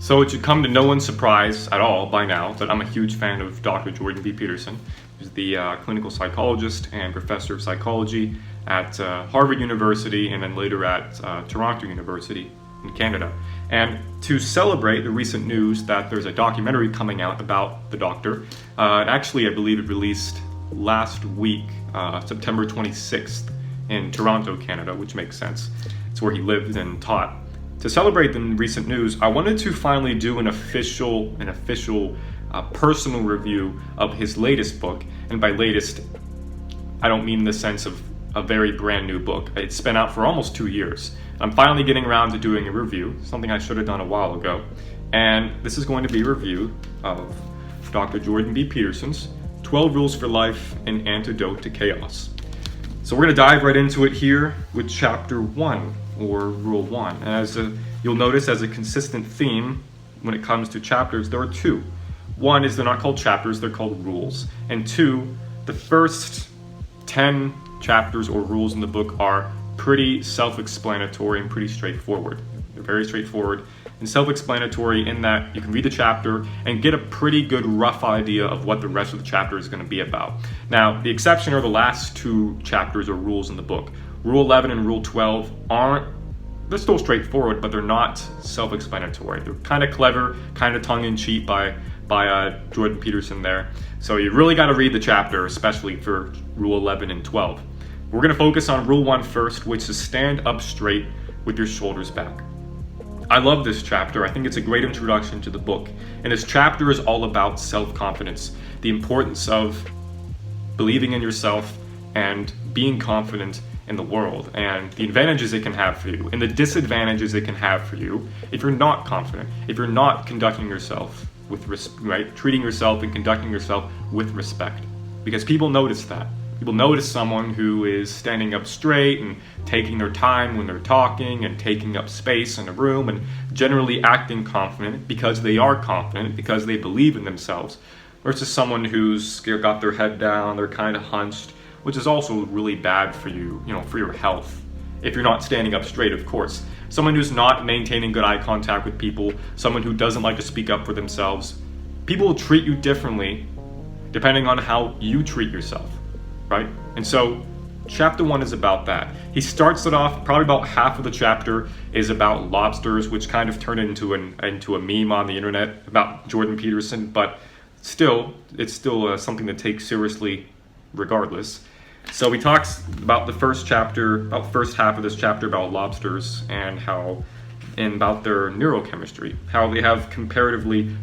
So it should come to no one's surprise at all by now that I'm a huge fan of Dr. Jordan B. Peterson, who's the clinical psychologist and professor of psychology at Harvard University and then later at Toronto University in Canada. And to celebrate the recent news that there's a documentary coming out about the doctor, actually I believe it released last week, September 26th in Toronto, Canada, which makes sense. It's where he lived and taught. To celebrate the recent news, I wanted to finally do an official personal review of his latest book. And by latest, I don't mean in the sense of a very brand new book. It's been out for almost 2 years. I'm finally getting around to doing a review, something I should have done a while ago. And this is going to be a review of Dr. Jordan B. Peterson's 12 Rules for Life and Antidote to Chaos. So we're going to dive right into it here with Chapter 1, or Rule 1. And as you'll notice, as a consistent theme when it comes to chapters, there are two. One is they're not called chapters, they're called rules. And two, the first 10 chapters or rules in the book are pretty self-explanatory and pretty straightforward. They're very straightforward and self-explanatory in that you can read the chapter and get a pretty good rough idea of what the rest of the chapter is going to be about. Now, the exception are the last two chapters or rules in the book. Rule 11 and Rule 12 they're still straightforward, but they're not self-explanatory. They're kind of clever, kind of tongue-in-cheek by Jordan Peterson there. So you really got to read the chapter, especially for Rule 11 and 12. We're going to focus on Rule 1 first, which is stand up straight with your shoulders back. I love this chapter. I think it's a great introduction to the book. And this chapter is all about self-confidence, the importance of believing in yourself and being confident in the world, and the advantages it can have for you and the disadvantages it can have for you if you're not confident, if you're not conducting yourself with treating yourself and conducting yourself with respect. Because people notice that. People notice someone who is standing up straight and taking their time when they're talking and taking up space in a room and generally acting confident because they are confident, because they believe in themselves, versus someone who's got their head down, they're kind of hunched, which is also really bad for you, for your health. If you're not standing up straight, of course. Someone who's not maintaining good eye contact with people, someone who doesn't like to speak up for themselves, people will treat you differently depending on how you treat yourself, right? And so chapter 1 is about that. He starts it off, probably about half of the chapter is about lobsters, which kind of turned into a meme on the internet about Jordan Peterson, but it's still something to take seriously regardless. So he talks about the first half of this chapter about lobsters and about their neurochemistry, how they have comparatively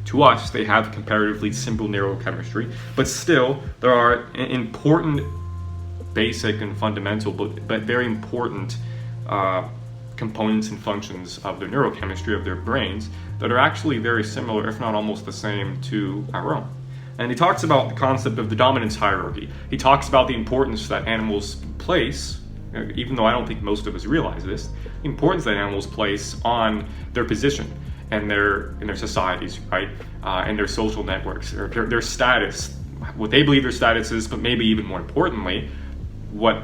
simple neurochemistry, but still there are important, basic and fundamental, but very important components and functions of their neurochemistry of their brains that are actually very similar, if not almost the same, to our own. And he talks about the concept of the dominance hierarchy. He talks about the importance that animals place, even though I don't think most of us realize this, the importance that animals place on their position and in their societies, right? And their social networks, or their status, what they believe their status is, but maybe even more importantly, what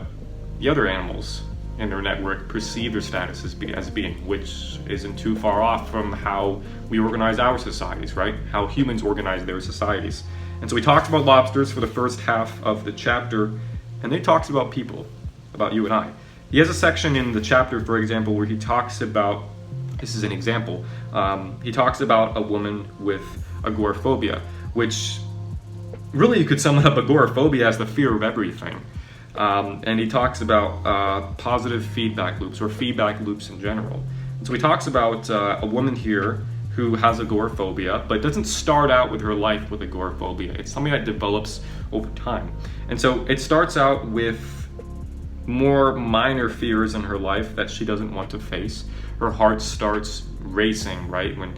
the other animals in their network perceive their status as being, which isn't too far off from how we organize our societies, right? How humans organize their societies. And so he talks about lobsters for the first half of the chapter, and then he talks about people, about you and I. He has a section in the chapter, for example, where he talks about, this is an example, he talks about a woman with agoraphobia, which really you could sum up agoraphobia as the fear of everything. And he talks about positive feedback loops, or feedback loops in general. And so he talks about a woman here who has agoraphobia, but doesn't start out with her life with agoraphobia. It's something that develops over time. And so it starts out with more minor fears in her life that she doesn't want to face. Her heart starts racing, right? When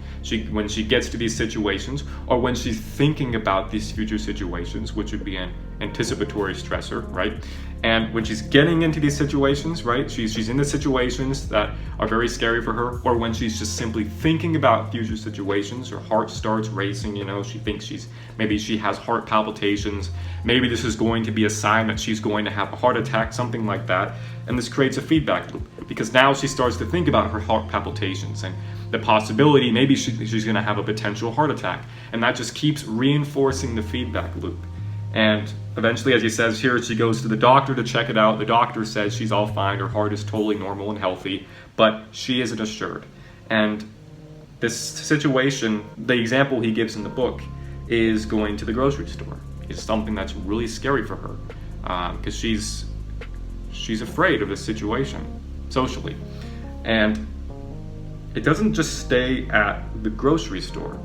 she gets to these situations, or when she's thinking about these future situations, which would be an anticipatory stressor, right? And when she's getting into these situations, right, she's in the situations that are very scary for her, or when she's just simply thinking about future situations, her heart starts racing, she thinks maybe she has heart palpitations, maybe this is going to be a sign that she's going to have a heart attack, something like that. And this creates a feedback loop, because now she starts to think about her heart palpitations and the possibility maybe she's going to have a potential heart attack. And that just keeps reinforcing the feedback loop. And eventually, as he says here, she goes to the doctor to check it out. The doctor says she's all fine, her heart is totally normal and healthy, but she isn't assured. And this situation, the example he gives in the book, is going to the grocery store. It's something that's really scary for her, because she's afraid of this situation socially. And it doesn't just stay at the grocery store.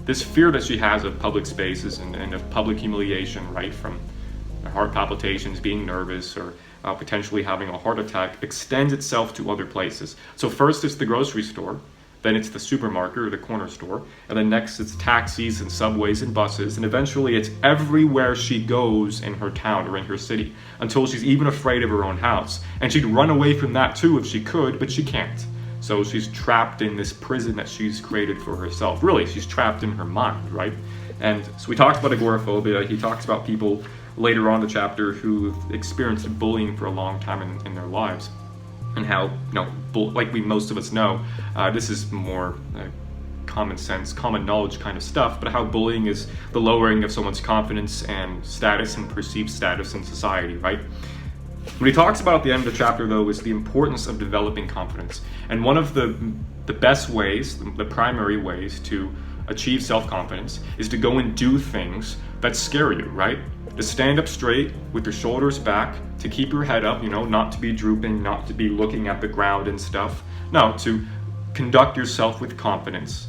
This fear that she has of public spaces and of public humiliation, right, from heart palpitations, being nervous, or potentially having a heart attack, extends itself to other places. So first it's the grocery store, then it's the supermarket or the corner store, and then next it's taxis and subways and buses, and eventually it's everywhere she goes in her town or in her city, until she's even afraid of her own house. And she'd run away from that too if she could, but she can't. So she's trapped in this prison that she's created for herself. Really, she's trapped in her mind, right? And so we talked about agoraphobia. He talks about people later on in the chapter who've experienced bullying for a long time in their lives, and how, like most of us know, this is more common sense, common knowledge kind of stuff, but how bullying is the lowering of someone's confidence and status and perceived status in society, right? What he talks about at the end of the chapter, though, is the importance of developing confidence. And one of the best ways, the primary ways to achieve self-confidence is to go and do things that scare you, right? To stand up straight with your shoulders back, to keep your head up, not to be drooping, not to be looking at the ground and stuff. No, to conduct yourself with confidence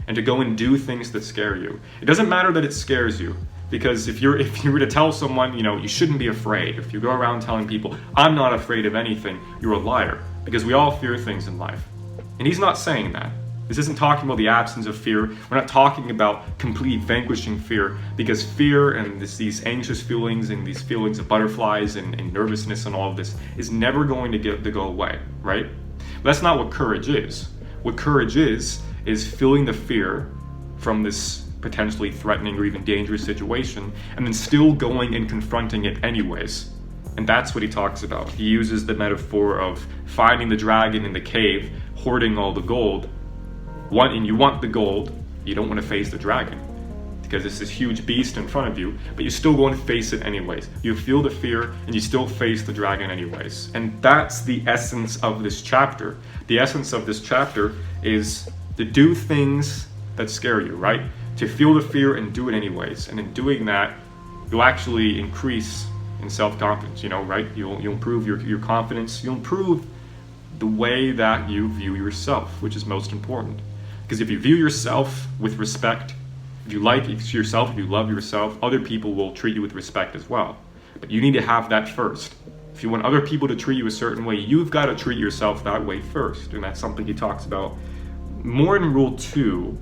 and to go and do things that scare you. It doesn't matter that it scares you. Because if you were to tell someone, you shouldn't be afraid, if you go around telling people, I'm not afraid of anything, you're a liar. Because we all fear things in life. And he's not saying that. This isn't talking about the absence of fear. We're not talking about completely vanquishing fear, because fear and these anxious feelings and these feelings of butterflies and nervousness and all of this is never going to go away, right? But that's not what courage is. What courage is feeling the fear from this potentially threatening or even dangerous situation, and then still going and confronting it anyways. And that's what he talks about. He uses the metaphor of finding the dragon in the cave, hoarding all the gold. And you want the gold, you don't want to face the dragon, because it's this huge beast in front of you, but you still go and face it anyways. You feel the fear, and you still face the dragon anyways. And that's the essence of this chapter. The essence of this chapter is to do things that scare you, right? To feel the fear and do it anyways. And in doing that, you'll actually increase in self-confidence, right? You'll improve your confidence. You'll improve the way that you view yourself, which is most important. Because if you view yourself with respect, if you like yourself, if you love yourself, other people will treat you with respect as well. But you need to have that first. If you want other people to treat you a certain way, you've got to treat yourself that way first. And that's something he talks about more in Rule 2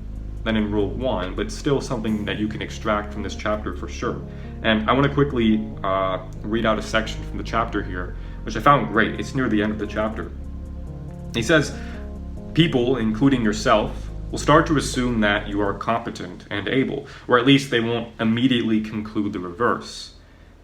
than in Rule 1, but still something that you can extract from this chapter for sure. And I want to quickly read out a section from the chapter here, which I found great. It's near the end of the chapter. He says, people, including yourself, will start to assume that you are competent and able, or at least they won't immediately conclude the reverse.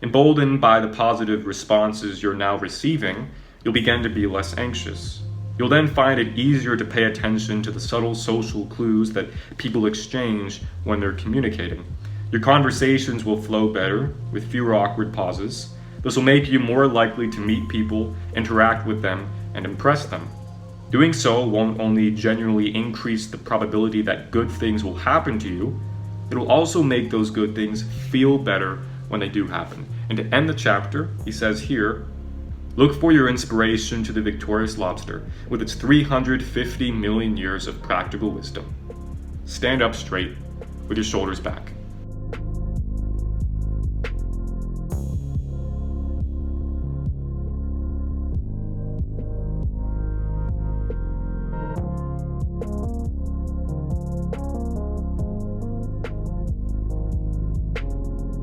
Emboldened by the positive responses you're now receiving, you'll begin to be less anxious. You'll then find it easier to pay attention to the subtle social clues that people exchange when they're communicating. Your conversations will flow better, with fewer awkward pauses. This will make you more likely to meet people, interact with them, and impress them. Doing so won't only genuinely increase the probability that good things will happen to you, it will also make those good things feel better when they do happen. And to end the chapter, he says here, look for your inspiration to the victorious lobster with its 350 million years of practical wisdom. Stand up straight with your shoulders back.